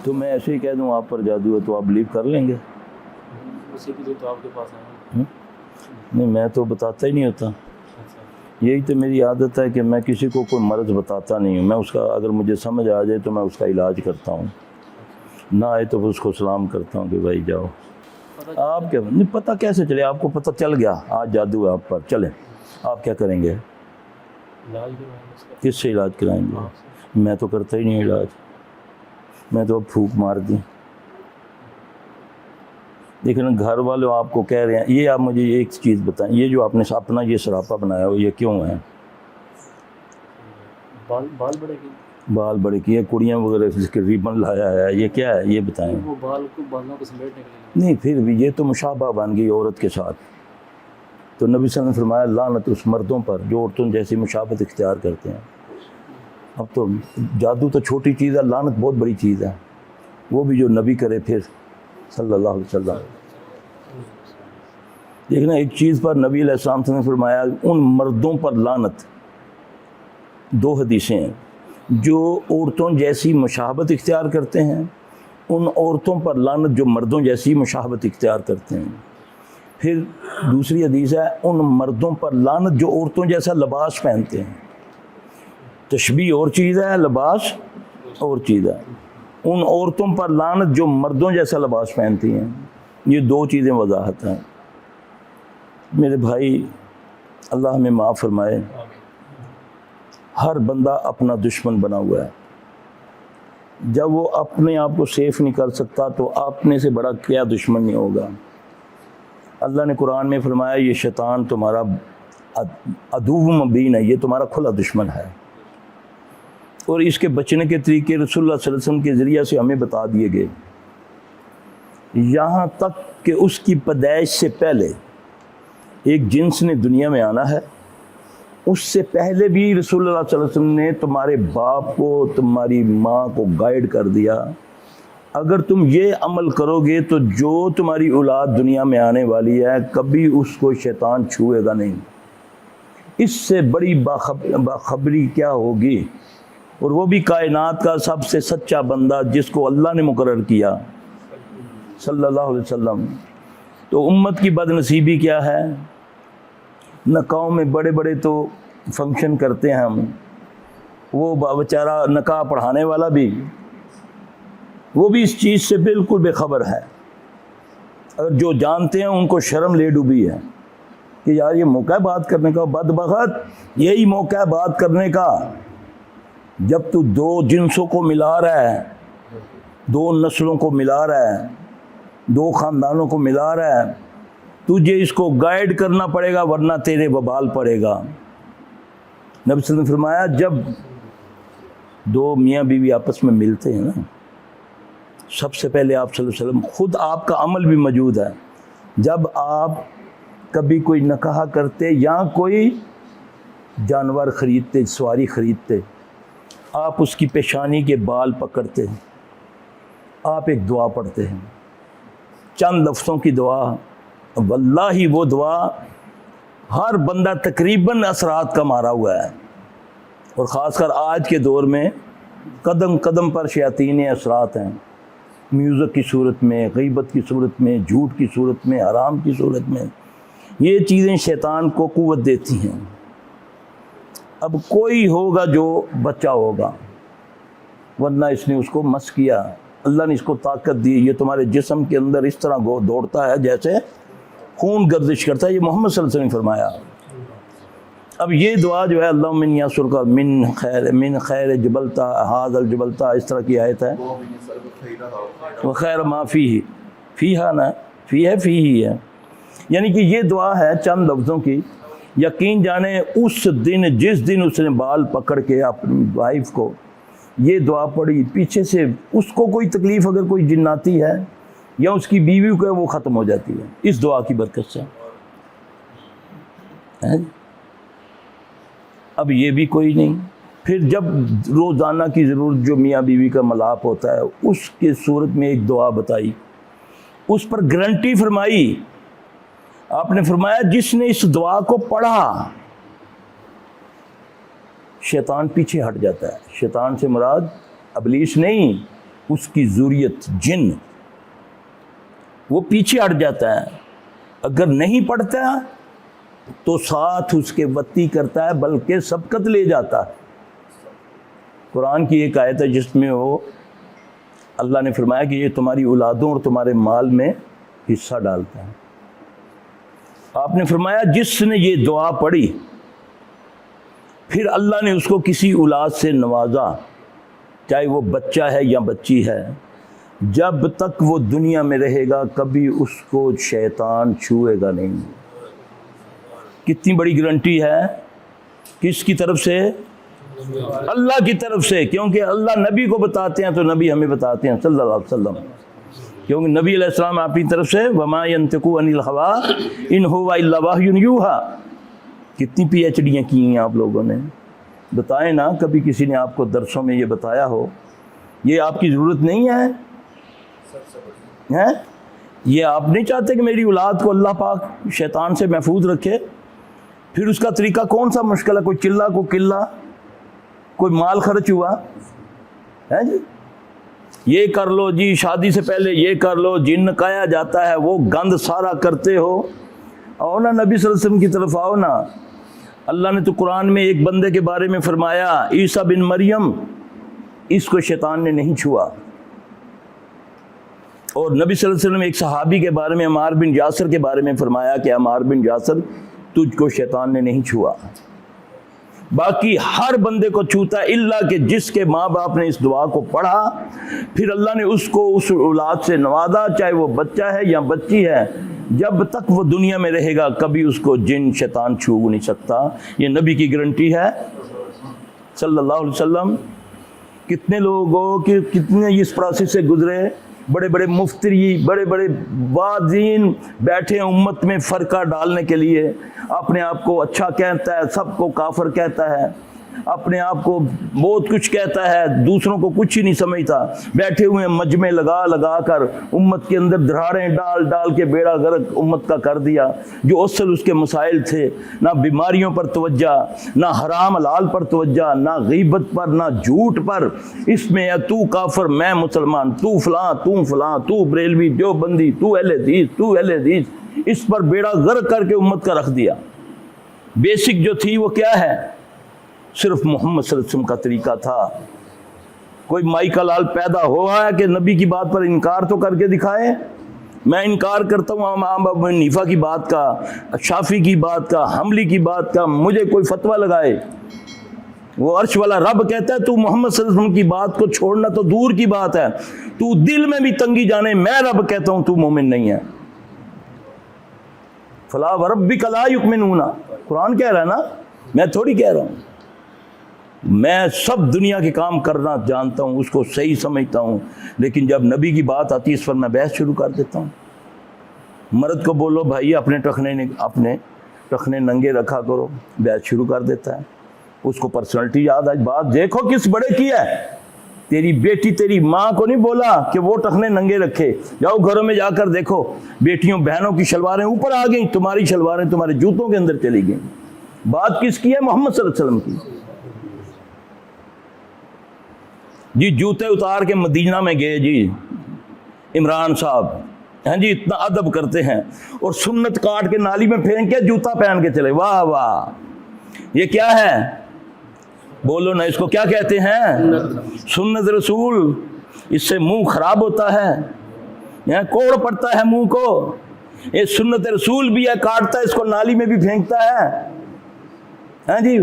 تو میں ایسے ہی کہہ دوں آپ پر جادو ہے تو آپ بلیو کر لیں گے؟ اسی کے لیے تو آپ کے پاس آئے ہیں۔ نہیں، میں تو بتاتا ہی نہیں ہوتا۔ یہی تو میری عادت ہے کہ میں کسی کو کوئی مرض بتاتا نہیں ہوں۔ میں اس کا اگر مجھے سمجھ آ جائے تو میں اس کا علاج کرتا ہوں، نہ آئے تو اس کو سلام کرتا ہوں کہ بھائی جاؤ۔ آپ کیا نہیں پتہ کیسے چلے؟ آپ کو پتہ چل گیا آج جادو ہے آپ پر، چلیں آپ کیا کریں گے؟ علاج کروائیں گے اس کا۔ کس سے علاج کرائیں گے؟ میں تو کرتا ہی نہیں علاج، میں تو اب پھونک مار دیں۔ لیکن گھر والوں آپ کو کہہ رہے ہیں، یہ آپ مجھے ایک چیز بتائیں، یہ جو آپ نے اپنا یہ سراپا بنایا ہو یہ کیوں ہے؟ بال بڑے کی بال بڑے کیے، کڑیاں وغیرہ جس کے ریبن لایا ہے، یہ کیا ہے یہ بتائیں۔ وہ بالوں کو سمیٹنے کے لیے نہیں پھر بھی یہ تو مشابہ بن گئی عورت کے ساتھ، تو نبی صلی اللہ علیہ وسلم نے فرمایا لعنت اس مردوں پر جو عورتوں جیسی مشابہت اختیار کرتے ہیں۔ اب تو جادو تو چھوٹی چیز ہے، لعنت بہت بڑی چیز ہے، وہ بھی جو نبی کرے پھر صلی اللہ علیہ وسلم۔ دیکھنا ایک چیز پر نبی علیہ السلام نے فرمایا ان مردوں پر لعنت، دو حدیثیں ہیں، جو عورتوں جیسی مشابہت اختیار کرتے ہیں، ان عورتوں پر لعنت جو مردوں جیسی مشابہت اختیار کرتے ہیں۔ پھر دوسری حدیث ہے ان مردوں پر لعنت جو عورتوں جیسا لباس پہنتے ہیں۔ تشبیہ اور چیز ہے، لباس اور چیز ہے۔ ان عورتوں پر لعنت جو مردوں جیسا لباس پہنتی ہیں، یہ دو چیزیں وضاحت ہیں۔ میرے بھائی اللہ ہمیں معاف فرمائے، ہر بندہ اپنا دشمن بنا ہوا ہے۔ جب وہ اپنے آپ کو سیف نہیں کر سکتا تو اپنے سے بڑا کیا دشمن نہیں ہوگا۔ اللہ نے قرآن میں فرمایا یہ شیطان تمہارا عدو مبین ہے، یہ تمہارا کھلا دشمن ہے، اور اس کے بچنے کے طریقے رسول اللہ صلی اللہ علیہ وسلم کے ذریعہ سے ہمیں بتا دیے گئے، یہاں تک کہ اس کی پیدائش سے پہلے ایک جنس نے دنیا میں آنا ہے، اس سے پہلے بھی رسول اللہ صلی اللہ علیہ وسلم نے تمہارے باپ کو تمہاری ماں کو گائیڈ کر دیا، اگر تم یہ عمل کرو گے تو جو تمہاری اولاد دنیا میں آنے والی ہے کبھی اس کو شیطان چھوئے گا نہیں۔ اس سے بڑی باخبری کیا ہوگی؟ اور وہ بھی کائنات کا سب سے سچا بندہ جس کو اللہ نے مقرر کیا صلی اللہ علیہ وسلم۔ تو امت کی بد نصیبی کیا ہے؟ نکاحوں میں بڑے بڑے تو فنکشن کرتے ہیں ہم، وہ بیچارہ نکاح پڑھانے والا بھی وہ بھی اس چیز سے بالکل بے خبر ہے، اگر جو جانتے ہیں ان کو شرم لے ڈوبی ہے کہ یار یہ موقع ہے بات کرنے کا۔ بدبخت یہی موقع ہے بات کرنے کا جب تو دو جنسوں کو ملا رہا ہے، دو نسلوں کو ملا رہا ہے، دو خاندانوں کو ملا رہا ہے، تجھے اس کو گائیڈ کرنا پڑے گا ورنہ تیرے وبال پڑے گا۔ نبی صلی اللہ علیہ وسلم نے فرمایا جب دو میاں بیوی آپس میں ملتے ہیں نا، سب سے پہلے آپ صلی اللہ علیہ وسلم خود آپ کا عمل بھی موجود ہے، جب آپ کبھی کوئی نکاح کرتے یا کوئی جانور خریدتے، سواری خریدتے، آپ اس کی پیشانی کے بال پکڑتے ہیں، آپ ایک دعا پڑھتے ہیں، چند لفظوں کی دعا، واللہ وہ دعا ہر بندہ تقریباً اثرات کا مارا ہوا ہے، اور خاص کر آج کے دور میں قدم قدم پر شیاطین اثرات ہیں، میوزک کی صورت میں، غیبت کی صورت میں، جھوٹ کی صورت میں، حرام کی صورت میں، یہ چیزیں شیطان کو قوت دیتی ہیں۔ اب کوئی ہوگا جو بچہ ہوگا، ورنہ اس نے اس کو مس کیا، اللہ نے اس کو طاقت دی، یہ تمہارے جسم کے اندر اس طرح دوڑتا ہے جیسے خون گردش کرتا ہے، یہ محمد صلی اللہ علیہ وسلم نے فرمایا۔ اب یہ دعا جو ہے اللہم انی اسألک من خیر جبلتا ھذا الجبلتا، اس طرح کی آیت ہے، وخیر ما فیہ، فیہا نا فیہ فیہ ہے، یعنی کہ یہ دعا ہے چند لفظوں کی۔ یقین جانے اس دن جس دن اس نے بال پکڑ کے اپنی وائف کو یہ دعا پڑھی، پیچھے سے اس کو کوئی تکلیف اگر کوئی جناتی ہے یا اس کی بیوی کو ہے وہ ختم ہو جاتی ہے اس دعا کی برکت سے۔ اب یہ بھی کوئی نہیں، پھر جب روزانہ کی ضرورت جو میاں بیوی کا ملاپ ہوتا ہے اس کے صورت میں ایک دعا بتائی، اس پر گارنٹی فرمائی، آپ نے فرمایا جس نے اس دعا کو پڑھا شیطان پیچھے ہٹ جاتا ہے۔ شیطان سے مراد ابلیس نہیں، اس کی ذریت جن وہ پیچھے ہٹ جاتا ہے، اگر نہیں پڑھتا تو ساتھ اس کے وتی کرتا ہے بلکہ سبقت لے جاتا ہے۔ قرآن کی ایک آیت ہے جس میں وہ اللہ نے فرمایا کہ یہ تمہاری اولادوں اور تمہارے مال میں حصہ ڈالتا ہے۔ آپ نے فرمایا جس نے یہ دعا پڑھی پھر اللہ نے اس کو کسی اولاد سے نوازا، چاہے وہ بچہ ہے یا بچی ہے، جب تک وہ دنیا میں رہے گا کبھی اس کو شیطان چھوئے گا نہیں۔ کتنی بڑی گارنٹی ہے، کس کی طرف سے؟ اللہ کی طرف سے، کیونکہ اللہ نبی کو بتاتے ہیں تو نبی ہمیں بتاتے ہیں صلی اللہ علیہ وسلم، کیونکہ نبی علیہ السلام اپنی طرف سے وما ينطق عن الهوى ان هو الا وحی یوحى۔ کتنی پی ایچ ڈیاں کی ہیں آپ لوگوں نے، بتائیں نا کبھی کسی نے آپ کو درسوں میں یہ بتایا ہو؟ یہ آپ کی ضرورت نہیں ہے؟ یہ آپ نہیں چاہتے کہ میری اولاد کو اللہ پاک شیطان سے محفوظ رکھے؟ پھر اس کا طریقہ کون سا مشکل ہے؟ کوئی چلہ کو قلہ، کوئی مال خرچ ہوا ہے جی، یہ کر لو جی، شادی سے پہلے یہ کر لو، جن کایا جاتا ہے وہ گند سارا کرتے ہو۔ آؤ نا نبی صلی اللہ علیہ وسلم کی طرف آؤ نا۔ اللہ نے تو قرآن میں ایک بندے کے بارے میں فرمایا عیسیٰ بن مریم، اس کو شیطان نے نہیں چھوا۔ اور نبی صلی اللہ علیہ وسلم ایک صحابی کے بارے میں عمار بن یاسر کے بارے میں فرمایا کہ عمار بن یاسر تجھ کو شیطان نے نہیں چھوا۔ باقی ہر بندے کو چھوتا ہے الا کہ جس کے ماں باپ نے اس دعا کو پڑھا، پھر اللہ نے اس کو اس اولاد سے نوازا، چاہے وہ بچہ ہے یا بچی ہے، جب تک وہ دنیا میں رہے گا کبھی اس کو جن شیطان چھو نہیں سکتا۔ یہ نبی کی گارنٹی ہے صلی اللہ علیہ وسلم۔ کتنے لوگوں کے کتنے اس پروسیس سے گزرے، بڑے بڑے مفتری، بڑے بڑے واعظین بیٹھے ہیں امت میں فرقہ ڈالنے کے لیے، اپنے آپ کو اچھا کہتا ہے، سب کو کافر کہتا ہے، اپنے آپ کو بہت کچھ کہتا ہے، دوسروں کو کچھ ہی نہیں سمجھتا، بیٹھے ہوئے ہیں مجمع لگا لگا کر امت کے اندر دھڑاڑیں ڈال ڈال کے بیڑا غرق امت کا کر دیا۔ جو اصل اس کے مسائل تھے، نہ بیماریوں پر توجہ، نہ حرام حلال پر توجہ، نہ غیبت پر، نہ جھوٹ پر، اس میں ہے تو کافر میں مسلمان، تو فلاں تو فلاں، تو بریلوی دیوبندی، تو اہل حدیث تو اہل حدیث، اس پر بیڑا غرق کر کے امت کا رکھ دیا۔ بیسک جو تھی وہ کیا ہے؟ صرف محمد صلی اللہ علیہ وسلم کا طریقہ تھا۔ کوئی مائی کا لال پیدا ہوا ہے کہ نبی کی بات پر انکار تو کر کے دکھائے؟ میں انکار کرتا ہوں امام ابو حنیفہ کی بات کا، شافعی کی بات کا، حنبلی کی بات کا، مجھے کوئی فتویٰ لگائے۔ وہ عرش والا رب کہتا ہے تو محمد صلی اللہ علیہ وسلم کی بات کو چھوڑنا تو دور کی بات ہے، تو دل میں بھی تنگی جانے، میں رب کہتا ہوں تو مومن نہیں ہے۔ فلا وربک لا یؤمنون، قرآن کہہ رہا ہے نا، میں تھوڑی کہہ رہا ہوں۔ میں سب دنیا کے کام کرنا جانتا ہوں، اس کو صحیح سمجھتا ہوں، لیکن جب نبی کی بات آتی ہے اس پر میں بحث شروع کر دیتا ہوں۔ مرد کو بولو بھائی اپنے ٹخنے ننگے رکھا کرو، بحث شروع کر دیتا ہے۔ اس کو پرسنالٹی یاد آئی، بات دیکھو کس بڑے کی ہے۔ تیری بیٹی تیری ماں کو نہیں بولا کہ وہ ٹخنے ننگے رکھے، جاؤ گھروں میں جا کر دیکھو بیٹیوں بہنوں کی شلواریں اوپر آ گئیں، تمہاری شلواریں تمہارے جوتوں کے اندر چلی گئیں۔ بات کس کی ہے؟ محمد صلی اللہ علیہ وسلم کی۔ جی جوتے اتار کے مدینہ میں گئے جی عمران صاحب، ہاں جی اتنا ادب کرتے ہیں، اور سنت کاٹ کے نالی میں پھینک کے جوتا پہن کے چلے۔ واہ واہ، یہ کیا ہے؟ بولو نا، اس کو کیا کہتے ہیں؟ سنت رسول۔ اس سے منہ خراب ہوتا ہے، یہاں کوڑ پڑتا ہے منہ کو۔ یہ سنت رسول بھی ہے، کاٹتا ہے اس کو نالی میں بھی پھینکتا ہے۔ ہاں جی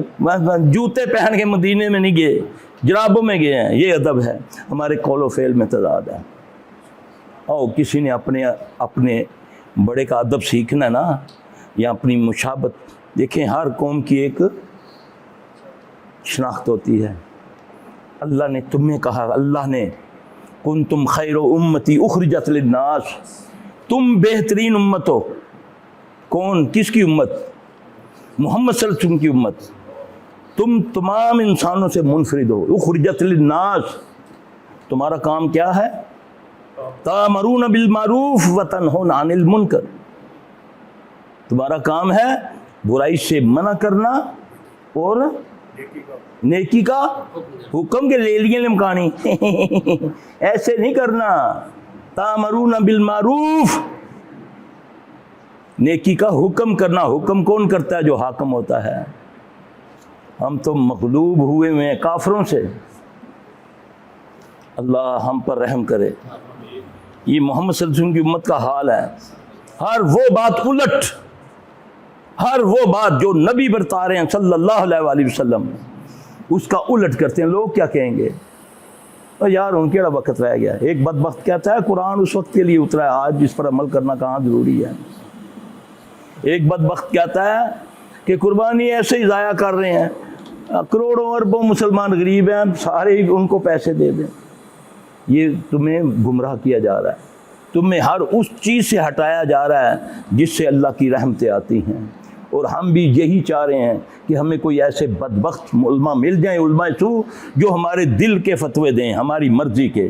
جوتے پہن کے مدینے میں نہیں گئے، جرابوں میں گئے ہیں۔ یہ ادب ہے، ہمارے قول و فعل میں تضاد ہے۔ او کسی نے اپنے بڑے کا ادب سیکھنا ہے نا، یا اپنی مشابت، دیکھیں ہر قوم کی ایک شناخت ہوتی ہے۔ اللہ نے تمہیں کہا، اللہ نے کنتم خیر امتی اخرجت للناس، تم بہترین امت ہو۔ کون؟ کس کی امت؟ محمد صلی اللہ علیہ وسلم کی امت۔ تم تمام انسانوں سے منفرد ہو، اخرجت للناس۔ تمہارا کام کیا ہے؟ تأمرون بالمعروف وتنہون عن المنکر۔ تمہارا کام ہے برائی سے منع کرنا اور نیکی کا حکم کے لے لیے لمکانی ایسے نہیں کرنا. تامرون بالمعروف، نیکی کا حکم کرنا. حکم کون کرتا ہے؟ جو حاکم ہوتا ہے. ہم تو مغلوب ہوئے ہیں کافروں سے. اللہ ہم پر رحم کرے. یہ محمد صلی اللہ علیہ وسلم کی امت کا حال ہے. ہر وہ بات الٹ، ہر وہ بات جو نبی برتا رہے ہیں صلی اللہ علیہ وآلہ وسلم، اس کا الٹ کرتے ہیں. لوگ کیا کہیں گے؟ یار ان کیڑا وقت رہ گیا. ایک بدبخت کہتا ہے قرآن اس وقت کے لیے اترا ہے، آج اس پر عمل کرنا کہاں ضروری ہے. ایک بدبخت کہتا ہے کہ قربانی ایسے ہی ضائع کر رہے ہیں، کروڑوں اربوں مسلمان غریب ہیں، سارے ہی ان کو پیسے دے دیں. یہ تمہیں گمراہ کیا جا رہا ہے. تمہیں ہر اس چیز سے ہٹایا جا رہا ہے جس سے اللہ کی رحمتیں آتی ہیں. اور ہم بھی یہی چاہ رہے ہیں کہ ہمیں کوئی ایسے بدبخت علماء مل جائیں، علماء سو، جو ہمارے دل کے فتوے دیں، ہماری مرضی کے.